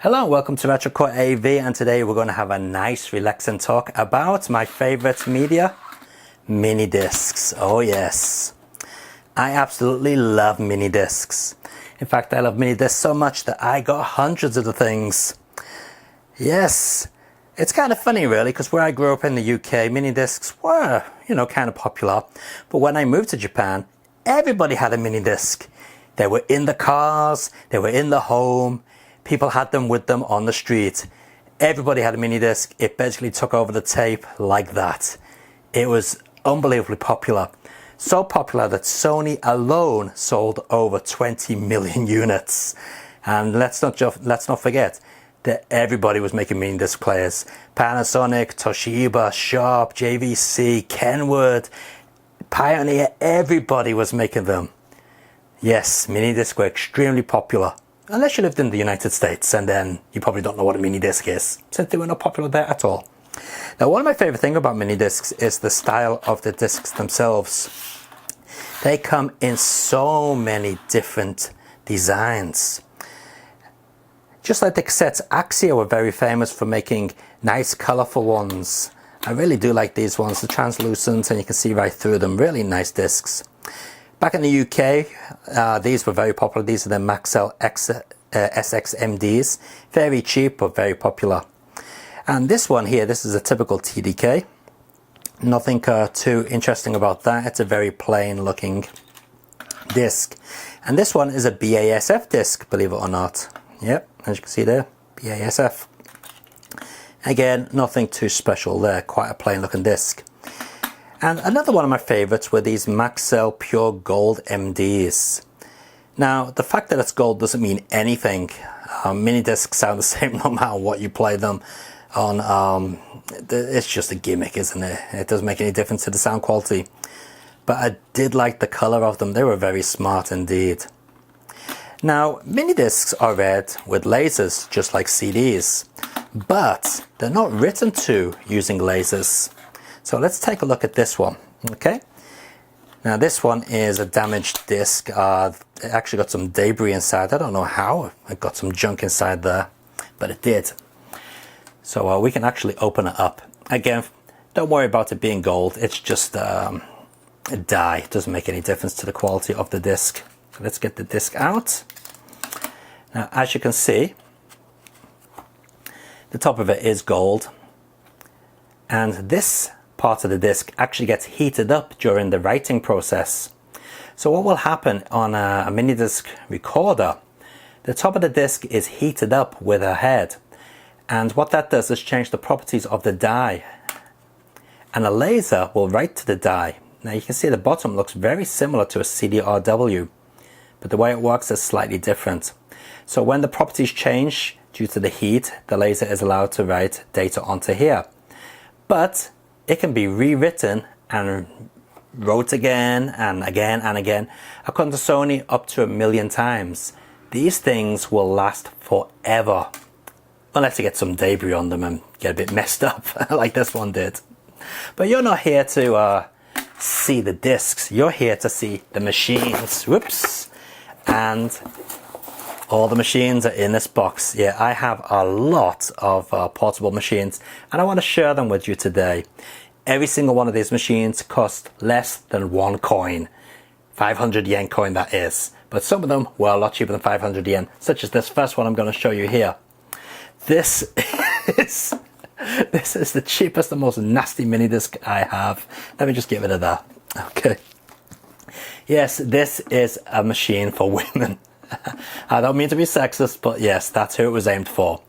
Hello, welcome to RetroCore AV, and today we're going to have a nice relaxing talk about my favorite media, mini discs. Oh yes, I absolutely love mini discs. In fact, I love mini discs so much that I got hundreds of the things. Yes, it's kind of funny really, because where I grew up in the UK, mini discs were, kind of popular. But when I moved to Japan, everybody had a mini disc. They were in the cars, they were in the home. People had them with them on the street. Everybody had a mini disc. It basically took over the tape like that. It was unbelievably popular. So popular that Sony alone sold over 20 million units. And let's not forget that everybody was making mini disc players. Panasonic, Toshiba, Sharp, JVC, Kenwood, Pioneer, everybody was making them. Yes, mini discs were extremely popular. Unless you lived in the United States, and then you probably don't know what a mini disc is, since they were not popular there at all. Now, one of my favorite things about mini discs is the style of the discs themselves. They come in so many different designs. Just like the cassettes, Axia were very famous for making nice colorful ones. I really do like these ones. They're translucent and you can see right through them. Really nice discs. Back in the UK, these were very popular. These are the Maxell SXMDs. Very cheap, but very popular. And this one here, this is a typical TDK. Nothing too interesting about that. It's a very plain looking disc. And this one is a BASF disc, believe it or not. Yep, as you can see there, BASF. Again, nothing too special there. Quite a plain looking disc. And another one of my favorites were these Maxell Pure Gold MDs. Now, the fact that it's gold doesn't mean anything. Mini discs sound the same no matter what you play them on. It's just a gimmick, isn't it? It doesn't make any difference to the sound quality. But I did like the color of them. They were very smart indeed. Now, mini discs are read with lasers, just like CDs. But they're not written to using lasers. So let's take a look at this one, okay? Now this one is a damaged disc. It actually got some debris inside. I don't know how it got some junk inside there, but it did. So we can actually open it up. Again, don't worry about it being gold. It's just a dye. It doesn't make any difference to the quality of the disc. So let's get the disc out. Now, as you can see, the top of it is gold. And this part of the disc actually gets heated up during the writing process. So what will happen on a mini disc recorder, the top of the disc is heated up with a head, and what that does is change the properties of the dye, and a laser will write to the dye. Now you can see the bottom looks very similar to a CDRW, but the way it works is slightly different. So when the properties change due to the heat, the laser is allowed to write data onto here. But it can be rewritten and wrote again and again and again. According to Sony, up to 1 million times. These things will last forever. Unless you get some debris on them and get a bit messed up, like this one did. But you're not here to see the discs. You're here to see the machines. Whoops. And all the machines are in this box. Yeah, I have a lot of portable machines, and I want to share them with you today. Every single one of these machines cost less than 1 coin. 500 yen coin, that is. But some of them were a lot cheaper than 500 yen, such as this first one I'm going to show you here. This is the cheapest and most nasty mini disc I have. Let me just get rid of that. Okay. Yes, this is a machine for women. I don't mean to be sexist, but yes, that's who it was aimed for.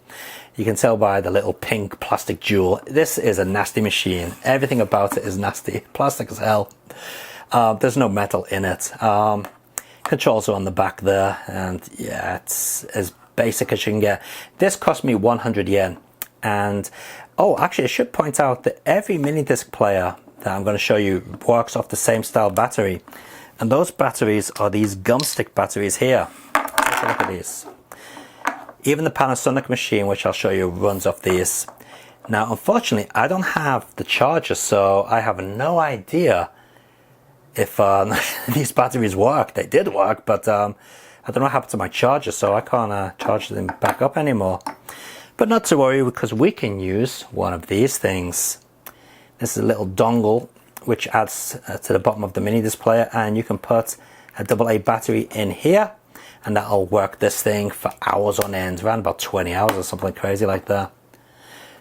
You can tell by the little pink plastic jewel. This is a nasty machine. Everything about it is nasty. Plastic as hell. There's no metal in it. Controls are on the back there, and yeah, it's as basic as you can get. This cost me 100 yen. And, oh, actually I should point out that every mini disc player that I'm going to show you works off the same style battery. And those batteries are these gum stick batteries here. Take a look at these. Even the Panasonic machine, which I'll show you, runs off these. Now, unfortunately, I don't have the charger, so I have no idea if these batteries work. They did work, but I don't know what happened to my charger, so I can't charge them back up anymore. But not to worry, because we can use one of these things. This is a little dongle which adds to the bottom of the mini disc player, and you can put a AA battery in here, and that'll work this thing for hours on end, around about 20 hours or something crazy like that.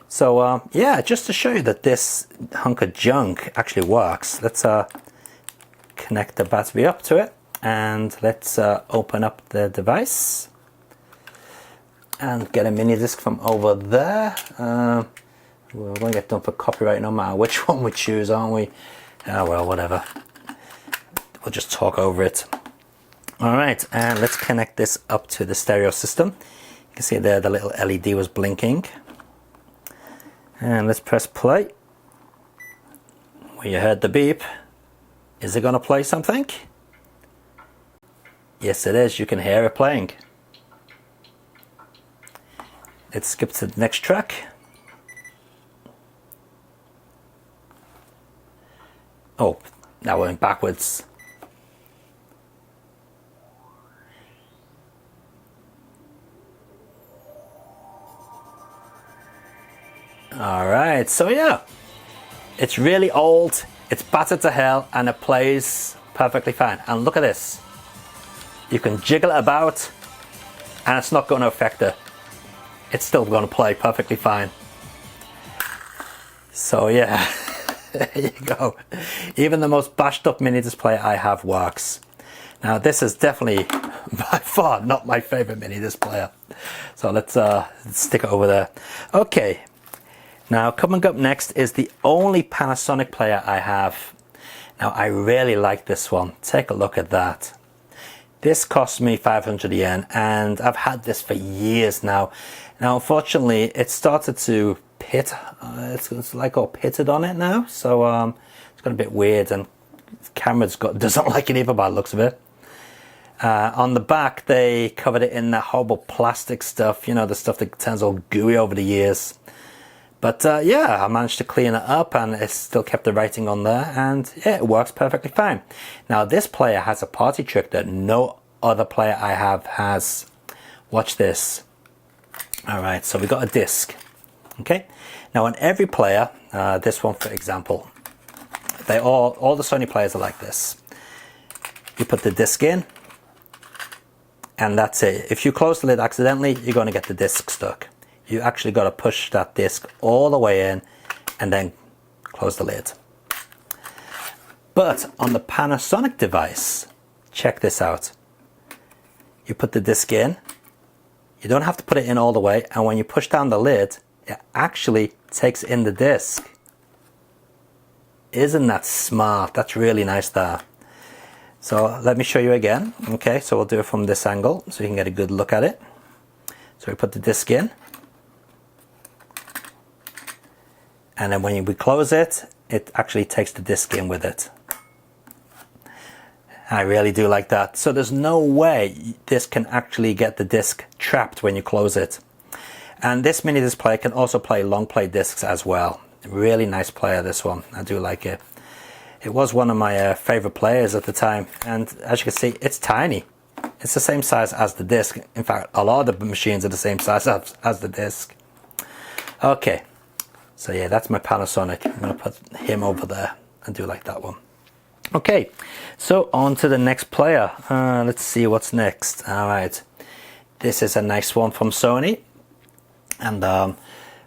So yeah, just to show you that this hunk of junk actually works, let's connect the battery up to it, and let's open up the device and get a mini disc from over there. We're going to get done for copyright no matter which one we choose, aren't we? Oh well, whatever. We'll just talk over it. Alright, and let's connect this up to the stereo system. You can see there the little LED was blinking. And let's press play. Well, you heard the beep. Is it going to play something? Yes it is, you can hear it playing. Let's skip to the next track. Oh, now we're going backwards. Alright, so yeah, it's really old, it's battered to hell, and it plays perfectly fine. And look at this. You can jiggle it about, and it's not going to affect it. It's still going to play perfectly fine. So yeah. There you go. Even the most bashed up mini disc player I have works. Now this is definitely by far not my favorite mini disc player. So let's stick it over there. Okay. Now coming up next is the only Panasonic player I have. Now I really like this one. Take a look at that. This cost me 500 yen, and I've had this for years now. Now unfortunately it started to pit, it's like all pitted on it now, so it's got a bit weird, and the camera's doesn't like it either by the looks of it. On the back they covered it in that horrible plastic stuff, you know, the stuff that turns all gooey over the years. But yeah, I managed to clean it up, and it still kept the writing on there, and yeah, it works perfectly fine. Now this player has a party trick that no other player I have has. Watch this. Alright, so we got a disc. Okay, now on every player, this one for example, they all the Sony players are like this. You put the disc in, and that's it. If you close the lid accidentally, you're going to get the disc stuck. You actually got to push that disc all the way in and then close the lid. But on the Panasonic device, check this out. You put the disc in, you don't have to put it in all the way, and when you push down the lid, it actually takes in the disc. Isn't that smart? That's really nice there. So let me show you again. Okay, so we'll do it from this angle so you can get a good look at it. So we put the disc in, and then when we close it, it actually takes the disc in with it. I really do like that. So there's no way this can actually get the disc trapped when you close it. And this mini disc player can also play long play discs as well. Really nice player, this one. I do like it. It was one of my favorite players at the time, and as you can see, it's tiny. It's the same size as the disc. In fact, a lot of the machines are the same size as the disc. Okay, so yeah, that's my Panasonic. I'm going to put him over there. I do like that one. Okay, so on to the next player. Let's see what's next. Alright, this is a nice one from Sony. And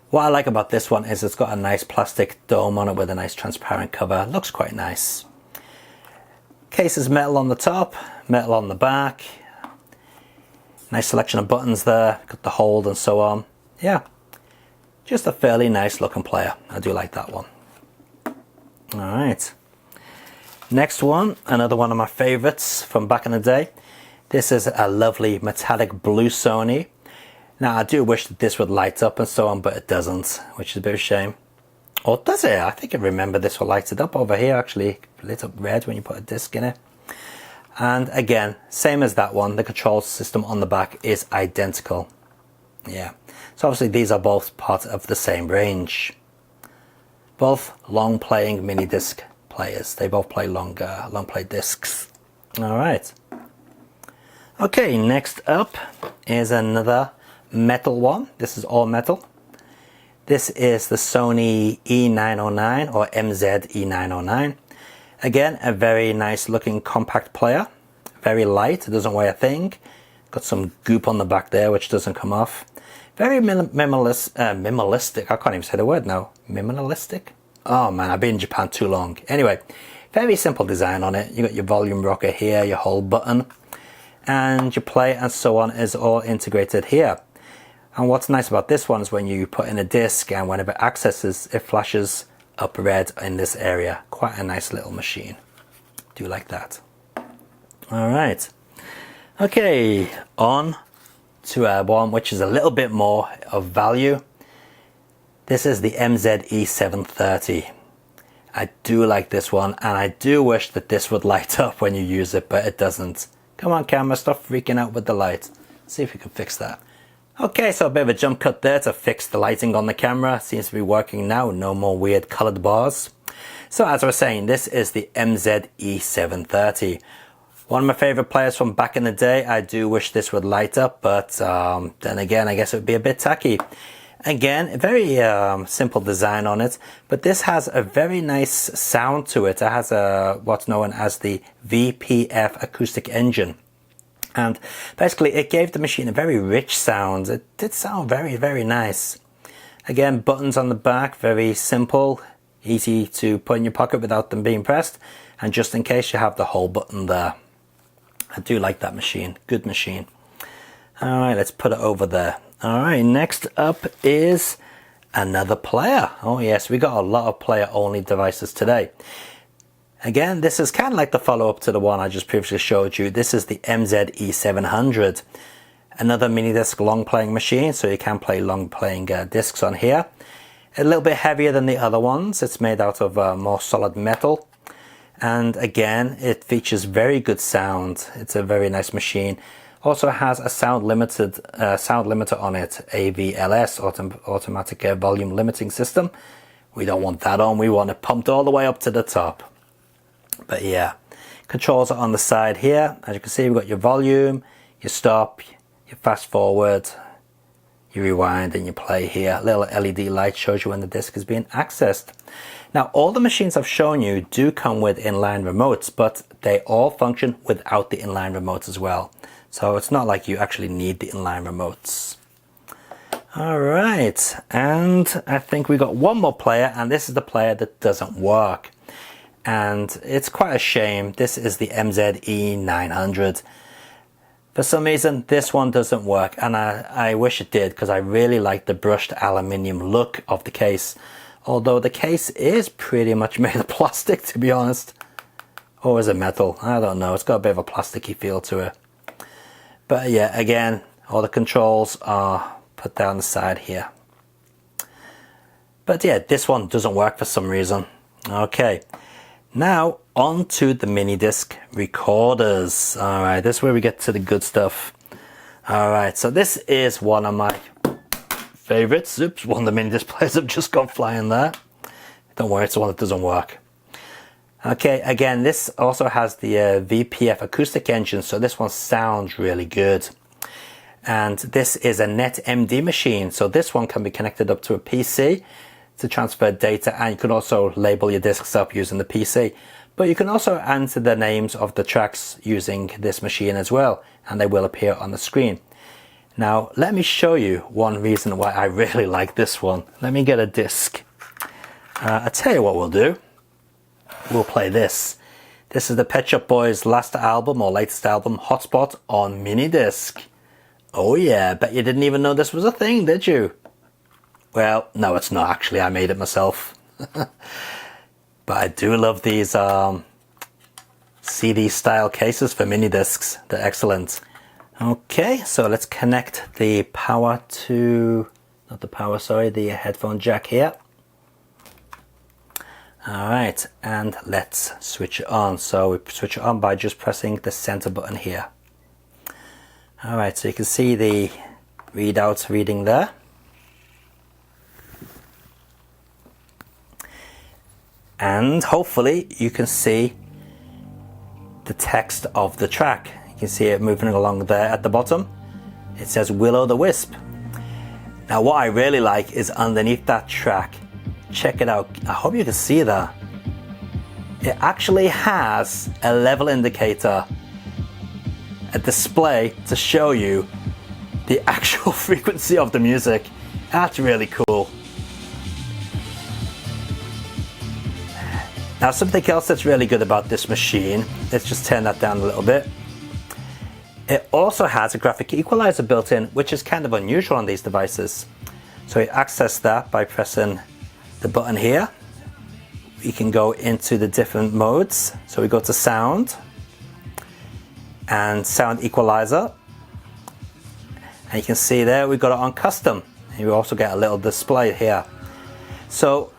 what I like about this one is it's got a nice plastic dome on it with a nice transparent cover. Looks quite nice. Case is metal on the top, metal on the back. Nice selection of buttons there, got the hold and so on. Yeah, just a fairly nice looking player. I do like that one. Alright. Next one, another one of my favorites from back in the day. This is a lovely metallic blue Sony. Now I do wish that this would light up and so on, but it doesn't, which is a bit of a shame. Or does it? I think I remember this will light it up over here actually. Lit up red when you put a disc in it. And again, same as that one, the control system on the back is identical. Yeah, so obviously these are both part of the same range. Both long playing mini disc players. They both play long play discs. Alright. Okay, next up is another metal one. This is all metal. This is the Sony E909 or MZ E909. Again, a very nice looking compact player. Very light, it doesn't weigh a thing. Got some goop on the back there which doesn't come off. Very minimalistic, I can't even say the word now. Minimalistic? Oh man, I've been in Japan too long. Anyway, very simple design on it. You got your volume rocker here, your hold button, and your play and so on is all integrated here. And what's nice about this one is when you put in a disc and whenever it accesses, it flashes up red in this area. Quite a nice little machine. Do like that. Alright. Okay, on to one which is a little bit more of value. This is the MZ E730. I do like this one and I do wish that this would light up when you use it, but it doesn't. Come on camera, stop freaking out with the light. See if we can fix that. Okay, so a bit of a jump cut there to fix the lighting on the camera. Seems to be working now, no more weird colored bars. So as I was saying, this is the MZ E730. One of my favorite players from back in the day. I do wish this would light up, but then again, I guess it would be a bit tacky. Again, a very simple design on it, but this has a very nice sound to it. It has what's known as the VPF acoustic engine. And basically it gave the machine a very rich sound. It did sound very, very nice. Again, buttons on the back, very simple, easy to put in your pocket without them being pressed. And just in case, you have the hold button there. I do like that machine, good machine. All right, let's put it over there. All right, next up is another player. Oh yes, we got a lot of player only devices today. Again, this is kind of like the follow-up to the one I just previously showed you. This is the MZ E700. Another mini disc long playing machine, so you can play long playing discs on here. A little bit heavier than the other ones. It's made out of more solid metal. And again, it features very good sound. It's a very nice machine. Also has a sound limiter on it, AVLS, automatic volume limiting system. We don't want that on, we want it pumped all the way up to the top. But yeah, controls are on the side here. As you can see, we've got your volume, your stop, your fast forward, you rewind and you play here. A little LED light shows you when the disc is being accessed. Now, all the machines I've shown you do come with inline remotes, but they all function without the inline remotes as well. So it's not like you actually need the inline remotes. All right, and I think we got one more player, and this is the player that doesn't work. And it's quite a shame. This is the MZ E900. For some reason, this one doesn't work, and I wish it did, because I really like the brushed aluminium look of the case. Although the case is pretty much made of plastic, to be honest. Or is it metal? I don't know. It's got a bit of a plasticky feel to it. But yeah, again, all the controls are put down the side here. But yeah, this one doesn't work for some reason. Okay, now on to the mini disc recorders. All right, this is where we get to the good stuff. All right, so this is one of my favorites. Oops, one of the mini disc players have just gone flying there. Don't worry, it's the one that doesn't work. Okay, again, this also has the VPF acoustic engine, so this one sounds really good. And this is a NetMD machine, so this one can be connected up to a PC to transfer data, and you can also label your discs up using the PC. But you can also enter the names of the tracks using this machine as well, and they will appear on the screen. Now, let me show you one reason why I really like this one. Let me get a disc. I'll tell you what we'll do. We'll play this. This is the Pet Shop Boys' last album, or latest album, Hotspot, on mini disc. Oh yeah, bet you didn't even know this was a thing, did you? Well, no, it's not actually. I made it myself. But I do love these CD style cases for mini discs. They're excellent. Okay, so let's connect the power to, the headphone jack here. Alright, and let's switch it on. So we switch it on by just pressing the center button here. Alright, so you can see the readouts reading there. And hopefully you can see the text of the track. You can see it moving along there at the bottom. It says Will-O the Wisp. Now what I really like is underneath that track. Check it out. I hope you can see that. It actually has a level indicator, a display to show you the actual frequency of the music. That's really cool. Now something else that's really good about this machine, let's just turn that down a little bit. It also has a graphic equalizer built in, which is kind of unusual on these devices. So you access that by pressing the button here. We can go into the different modes. So we go to sound and sound equalizer. And you can see there we got it on custom. And you also get a little display here. So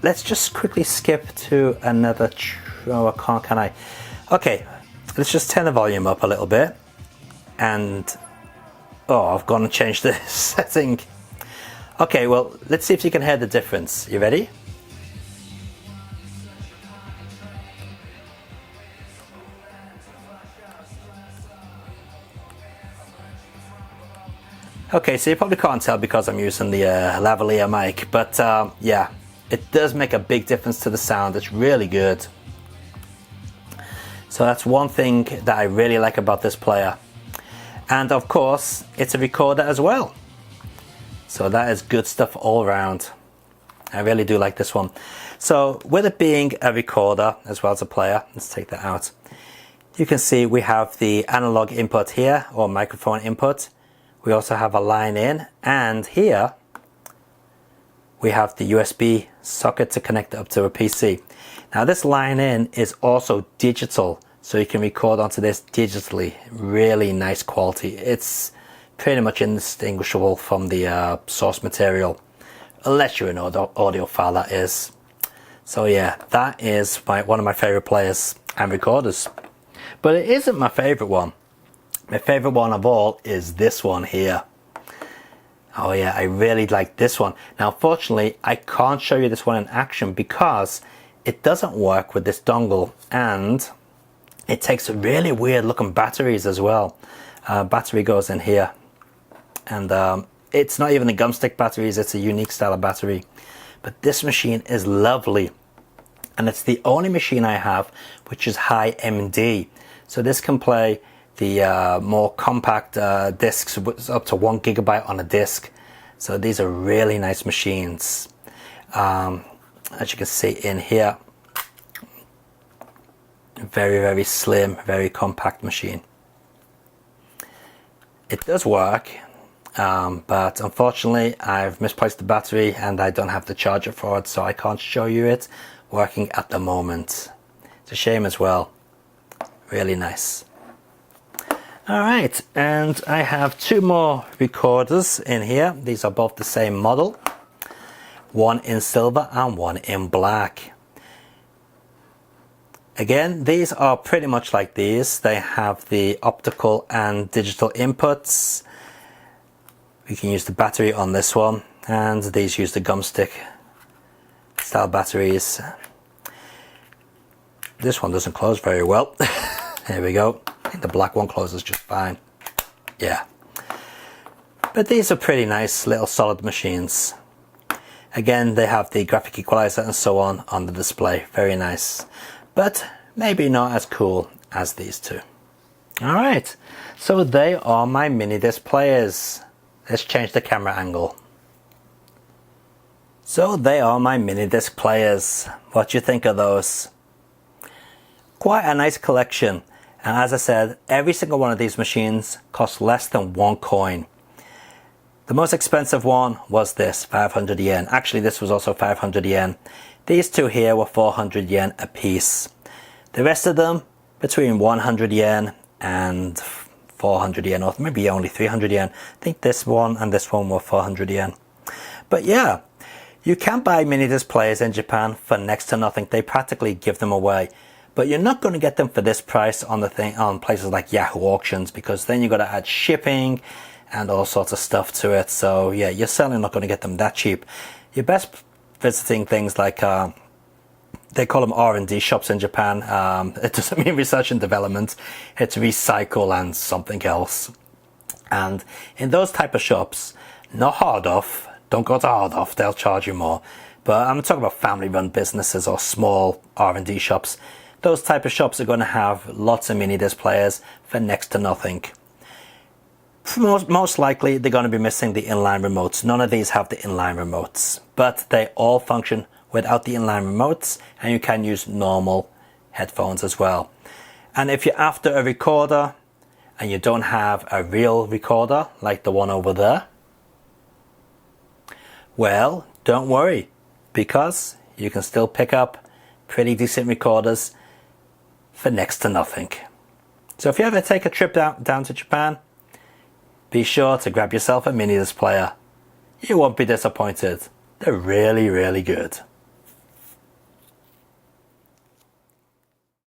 let's just quickly skip to another, oh, I can't, can I? Okay, let's just turn the volume up a little bit. And, oh, I've gone and changed the setting. Okay, well, let's see if you can hear the difference. You ready? Okay, so you probably can't tell because I'm using the lavalier mic, but yeah, it does make a big difference to the sound. It's really good. So that's one thing that I really like about this player. And of course, it's a recorder as well. So that is good stuff all around. I really do like this one. So with it being a recorder as well as a player, let's take that out. You can see we have the analog input here, or microphone input. We also have a line in, and here we have the USB socket to connect it up to a PC. Now this line in is also digital, so you can record onto this digitally. Really nice quality. It's pretty much indistinguishable from the source material, unless you're an audiophile, that is. So yeah, that is one of my favorite players and recorders. But it isn't my favorite one. My favorite one of all is this one here. Oh yeah, I really like this one. Now unfortunately, I can't show you this one in action because it doesn't work with this dongle, and it takes really weird looking batteries as well. Battery goes in here, and it's not even the gumstick batteries, it's a unique style of battery. But this machine is lovely, and it's the only machine I have which is high MD. So this can play the more compact discs up to 1 gigabyte on a disc. So these are really nice machines. As you can see in here, very, very slim, very compact machine. It does work, but unfortunately I've misplaced the battery and I don't have the charger for it, so I can't show you it working at the moment. It's a shame as well. Really nice. Alright, and I have two more recorders in here. These are both the same model. One in silver and one in black. Again, these are pretty much like these. They have the optical and digital inputs. We can use the battery on this one, and these use the gumstick style batteries. This one doesn't close very well. Here we go. I think the black one closes just fine. Yeah. But these are pretty nice little solid machines. Again, they have the graphic equalizer and so on the display. Very nice. But maybe not as cool as these two. Alright, so they are my mini disc players. Let's change the camera angle. So they are my mini disc players. What do you think of those? Quite a nice collection. And as I said, every single one of these machines costs less than 1 coin. The most expensive one was this, 500 yen. Actually, this was also 500 yen. These two here were 400 yen a piece. The rest of them, between 100 yen and 400 yen, or maybe only 300 yen. I think this one and this one were 400 yen. But yeah, you can buy mini disc players in Japan for next to nothing. They practically give them away. But you're not going to get them for this price on places like Yahoo Auctions, because then you've got to add shipping and all sorts of stuff to it. So yeah, you're certainly not going to get them that cheap. You're best visiting things like, they call them R&D shops in Japan. It doesn't mean research and development. It's recycle and something else. And in those type of shops, Not hard off. Don't go to hard off, they'll charge you more. But I'm talking about family run businesses or small R&D shops. Those type of shops are going to have lots of mini disc players for next to nothing. Most likely they're going to be missing the inline remotes. None of these have the inline remotes, but they all function without the inline remotes, and you can use normal headphones as well. And if you're after a recorder and you don't have a real recorder like the one over there, well, don't worry, because you can still pick up pretty decent recorders for next to nothing. So if you ever take a trip down to Japan, be sure to grab yourself a mini disc player. You won't be disappointed. They're really, really good.